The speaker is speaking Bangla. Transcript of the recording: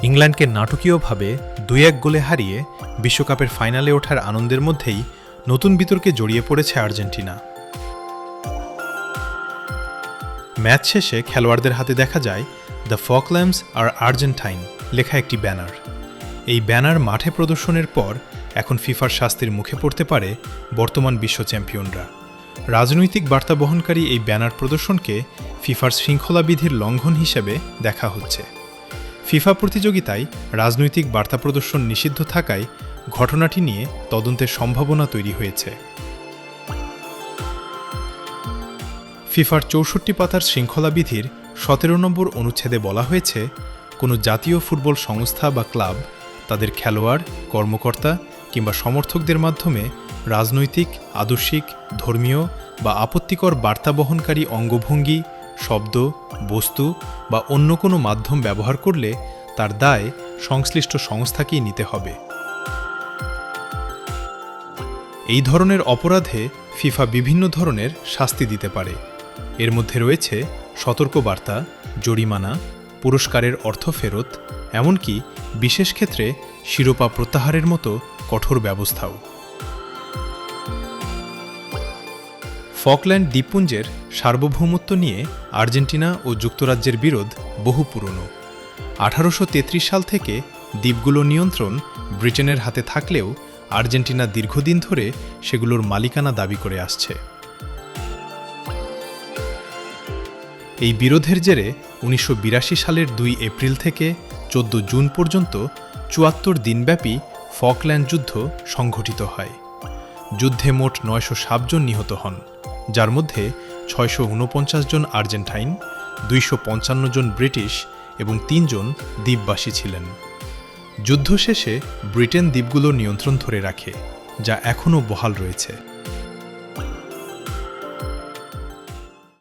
ইংল্যান্ডকে নাটকীয়ভাবে ২-১ গোলে হারিয়ে বিশ্বকাপের ফাইনালে ওঠার আনন্দের মধ্যেই নতুন বিতর্কে জড়িয়ে পড়েছে আর্জেন্টিনা। ম্যাচ শেষে খেলোয়াড়দের হাতে দেখা যায় দ্য ফকল্যান্ডস আর আর্জেন্টাইন লেখা একটি ব্যানার। এই ব্যানার মাঠে প্রদর্শনের পর এখন ফিফার শাস্তির মুখে পড়তে পারে বর্তমান বিশ্ব চ্যাম্পিয়নরা। রাজনৈতিক বার্তা বহনকারী এই ব্যানার প্রদর্শনকে ফিফার শৃঙ্খলা বিধির লঙ্ঘন হিসেবে দেখা হচ্ছে। ফিফা প্রতিযোগিতায় রাজনৈতিক বার্তা প্রদর্শন নিষিদ্ধ থাকায় ঘটনাটি নিয়ে তদন্তের সম্ভাবনা তৈরি হয়েছে। ফিফার ৬৪ পাতার শৃঙ্খলা বিধির ১৭ নম্বর অনুচ্ছেদে বলা হয়েছে, কোনো জাতীয় ফুটবল সংস্থা বা ক্লাব তাদের খেলোয়াড়, কর্মকর্তা কিংবা সমর্থকদের মাধ্যমে রাজনৈতিক, আদর্শিক, ধর্মীয় বা আপত্তিকর বার্তা বহনকারী অঙ্গভঙ্গি, শব্দ, বস্তু বা অন্য কোনো মাধ্যম ব্যবহার করলে তার দায় সংশ্লিষ্ট সংস্থাকেই নিতে হবে। এই ধরনের অপরাধে ফিফা বিভিন্ন ধরনের শাস্তি দিতে পারে। এর মধ্যে রয়েছে সতর্কবার্তা, জরিমানা, পুরস্কারের অর্থ ফেরত, এমনকি বিশেষ ক্ষেত্রে শিরোপা প্রত্যাহারের মতো কঠোর ব্যবস্থাও। ফকল্যান্ড দ্বীপপুঞ্জের সার্বভৌমত্ব নিয়ে আর্জেন্টিনা ও যুক্তরাজ্যের বিরোধ বহু পুরনো। ১৮৩৩ সাল থেকে দ্বীপগুলোর নিয়ন্ত্রণ ব্রিটেনের হাতে থাকলেও আর্জেন্টিনা দীর্ঘদিন ধরে সেগুলোর মালিকানা দাবি করে আসছে। এই বিরোধের জেরে ১৯৮২ সালের ২ এপ্রিল থেকে ১৪ জুন পর্যন্ত ৭৪ দিনব্যাপী ফকল্যান্ড যুদ্ধ সংঘটিত হয়। যুদ্ধে মোট ৯০৭ জন নিহত হন, যার মধ্যে ৬৪৯ জন আর্জেন্টাইন, ২৫৫ জন ব্রিটিশ এবং ৩ জন দ্বীপবাসী ছিলেন। যুদ্ধ শেষে ব্রিটেন দ্বীপগুলোর নিয়ন্ত্রণ ধরে রাখে, যা এখনও বহাল রয়েছে।